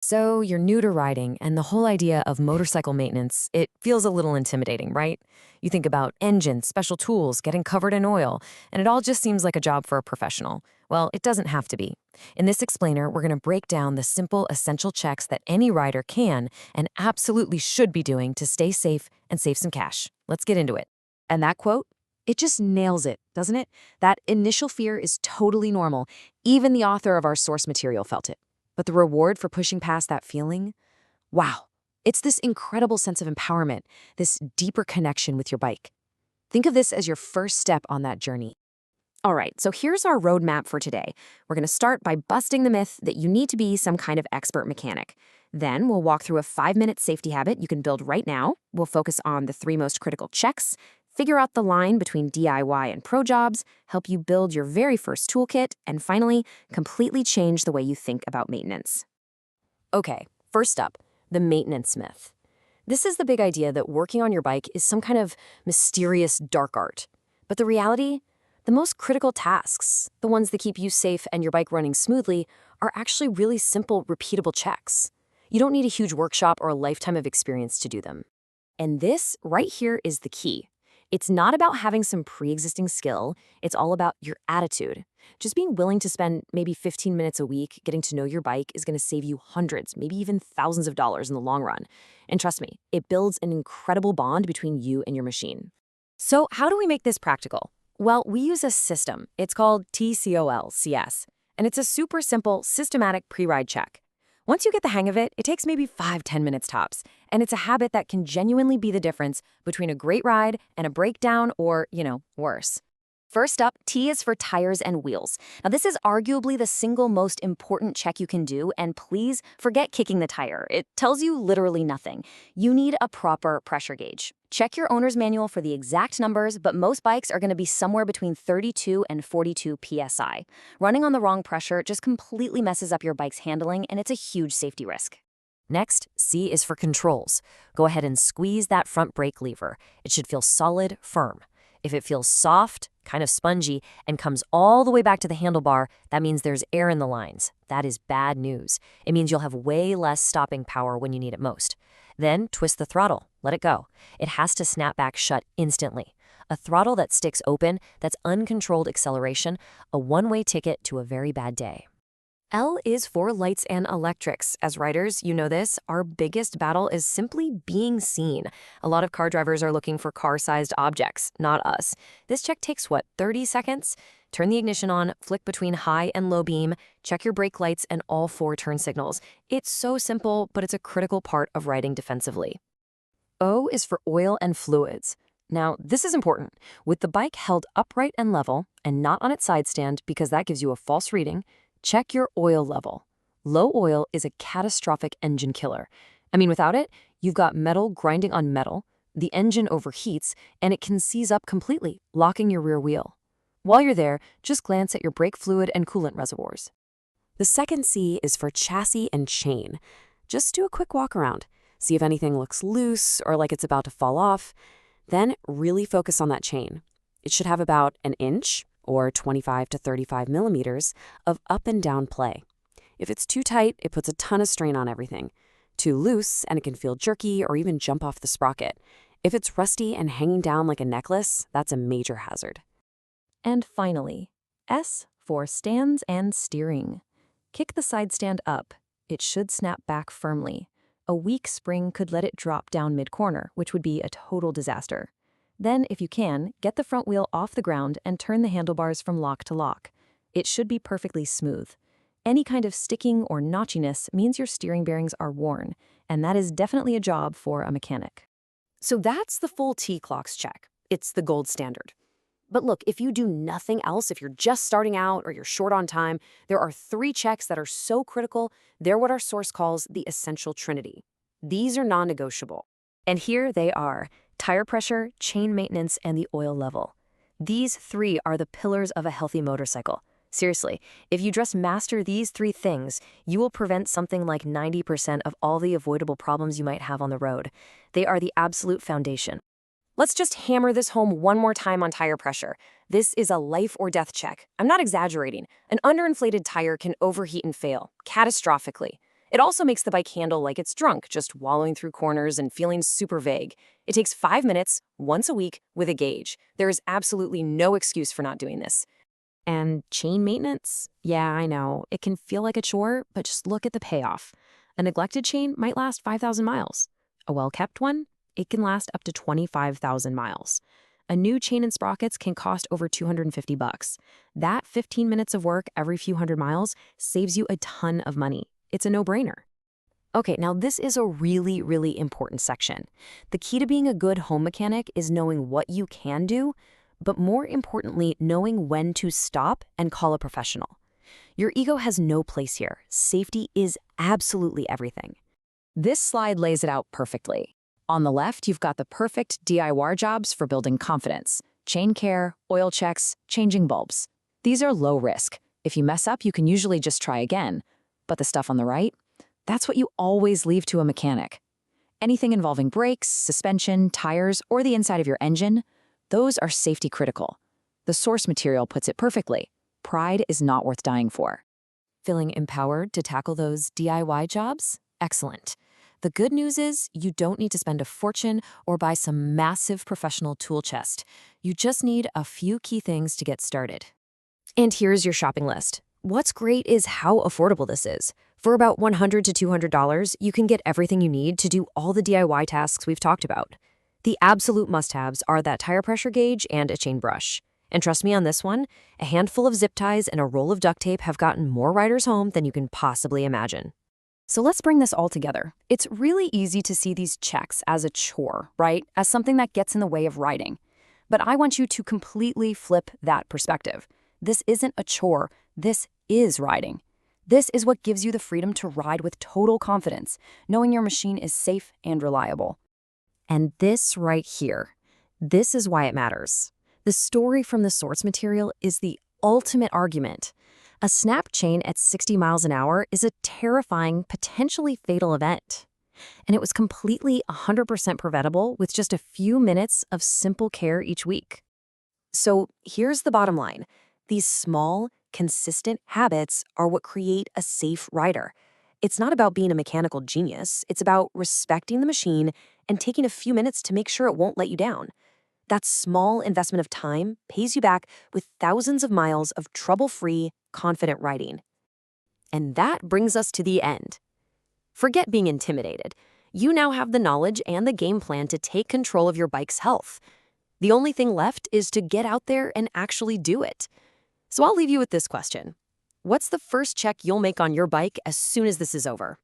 So you're new to riding, and the whole idea of motorcycle maintenance, it feels a little intimidating, right? You think about engines, special tools, getting covered in oil, and it all just seems like a job for a professional. Well, it doesn't have to be. In this explainer, we're going to break down the simple, essential checks that any rider can and absolutely should be doing to stay safe and save some cash. Let's get into it. And that quote, it just nails it, doesn't it? That initial fear is totally normal. Even the author of our source material felt it. But the reward for pushing past that feeling? Wow. It's this incredible sense of empowerment, this deeper connection with your bike. Think of this as your first step on that journey. All right, so here's our roadmap for today. We're going to start by busting the myth that you need to be some kind of expert mechanic. Then we'll walk through a 5-minute safety habit you can build right now. We'll focus on the 3 most critical checks, figure out the line between DIY and pro jobs, help you build your very first toolkit, and finally, completely change the way you think about maintenance. Okay, first up, the maintenance myth. This is the big idea that working on your bike is some kind of mysterious dark art. But the reality? The most critical tasks, the ones that keep you safe and your bike running smoothly, are actually really simple, repeatable checks. You don't need a huge workshop or a lifetime of experience to do them. And this right here is the key. It's not about having some pre-existing skill, it's all about your attitude. Just being willing to spend maybe 15 minutes a week getting to know your bike is going to save you hundreds, maybe even thousands of dollars in the long run. And trust me, it builds an incredible bond between you and your machine. So how do we make this practical? Well, we use a system. It's called TCOL-CS, and it's a super simple, systematic pre-ride check. Once you get the hang of it, it takes maybe 5-10 minutes tops, and it's a habit that can genuinely be the difference between a great ride and a breakdown or, worse. First up, T is for tires and wheels. Now, this is arguably the single most important check you can do, and please forget kicking the tire. It tells you literally nothing. You need a proper pressure gauge. Check your owner's manual for the exact numbers, but most bikes are going to be somewhere between 32 and 42 psi. Running on the wrong pressure just completely messes up your bike's handling, and it's a huge safety risk. Next, C is for controls. Go ahead and squeeze that front brake lever. It should feel solid, firm. If it feels soft, kind of spongy, and comes all the way back to the handlebar, that means there's air in the lines. That is bad news. It means you'll have way less stopping power when you need it most. Then twist the throttle. Let it go. It has to snap back shut instantly. A throttle that sticks open, that's uncontrolled acceleration, a one-way ticket to a very bad day. L is for lights and electrics. As riders, you know this, our biggest battle is simply being seen. A lot of car drivers are looking for car-sized objects, not us. This check takes, 30 seconds? Turn the ignition on, flick between high and low beam, check your brake lights and all 4 turn signals. It's so simple, but it's a critical part of riding defensively. O is for oil and fluids. Now, this is important. With the bike held upright and level, and not on its side stand because that gives you a false reading, check your oil level. Low oil is a catastrophic engine killer. Without it, you've got metal grinding on metal, the engine overheats, and it can seize up completely, locking your rear wheel. While you're there, just glance at your brake fluid and coolant reservoirs. The second C is for chassis and chain. Just do a quick walk around. See if anything looks loose or like it's about to fall off. Then really focus on that chain. It should have about an inch, or 25 to 35 millimeters, of up and down play. If it's too tight, it puts a ton of strain on everything. Too loose, and it can feel jerky or even jump off the sprocket. If it's rusty and hanging down like a necklace, that's a major hazard. And finally, S for stands and steering. Kick the side stand up. It should snap back firmly. A weak spring could let it drop down mid-corner, which would be a total disaster. Then, if you can, get the front wheel off the ground and turn the handlebars from lock to lock. It should be perfectly smooth. Any kind of sticking or notchiness means your steering bearings are worn, and that is definitely a job for a mechanic. So that's the full T-Clocks check. It's the gold standard. But look, if you do nothing else, if you're just starting out or you're short on time, there are 3 checks that are so critical, they're what our source calls the essential trinity. These are non-negotiable. And here they are: tire pressure, chain maintenance, and the oil level. These 3 are the pillars of a healthy motorcycle. Seriously, if you just master these 3 things, you will prevent something like 90% of all the avoidable problems you might have on the road. They are the absolute foundation. Let's just hammer this home one more time on tire pressure. This is a life or death check. I'm not exaggerating. An underinflated tire can overheat and fail, catastrophically. It also makes the bike handle like it's drunk, just wallowing through corners and feeling super vague. It takes 5 minutes, once a week, with a gauge. There is absolutely no excuse for not doing this. And chain maintenance? Yeah, I know. It can feel like a chore, but just look at the payoff. A neglected chain might last 5,000 miles. A well-kept one? It can last up to 25,000 miles. A new chain and sprockets can cost over $250. That 15 minutes of work every few hundred miles saves you a ton of money. It's a no-brainer. Okay, now this is a really, really important section. The key to being a good home mechanic is knowing what you can do, but more importantly, knowing when to stop and call a professional. Your ego has no place here. Safety is absolutely everything. This slide lays it out perfectly. On the left, you've got the perfect DIY jobs for building confidence. Chain care, oil checks, changing bulbs. These are low risk. If you mess up, you can usually just try again. But the stuff on the right? That's what you always leave to a mechanic. Anything involving brakes, suspension, tires, or the inside of your engine, those are safety critical. The source material puts it perfectly. Pride is not worth dying for. Feeling empowered to tackle those DIY jobs? Excellent. The good news is you don't need to spend a fortune or buy some massive professional tool chest. You just need a few key things to get started. And here's your shopping list. What's great is how affordable this is. For about $100 to $200, you can get everything you need to do all the DIY tasks we've talked about. The absolute must-haves are that tire pressure gauge and a chain brush. And trust me on this one, a handful of zip ties and a roll of duct tape have gotten more riders home than you can possibly imagine. So let's bring this all together. It's really easy to see these checks as a chore, right? As something that gets in the way of riding. But I want you to completely flip that perspective. This isn't a chore, this is riding. This is what gives you the freedom to ride with total confidence, knowing your machine is safe and reliable. And this right here, this is why it matters. The story from the source material is the ultimate argument. A snap chain at 60 miles an hour is a terrifying, potentially fatal event. And it was completely 100% preventable with just a few minutes of simple care each week. So here's the bottom line. These small, consistent habits are what create a safe rider. It's not about being a mechanical genius. It's about respecting the machine and taking a few minutes to make sure it won't let you down. That small investment of time pays you back with thousands of miles of trouble-free, confident riding. And that brings us to the end. Forget being intimidated. You now have the knowledge and the game plan to take control of your bike's health. The only thing left is to get out there and actually do it. So I'll leave you with this question. What's the first check you'll make on your bike as soon as this is over?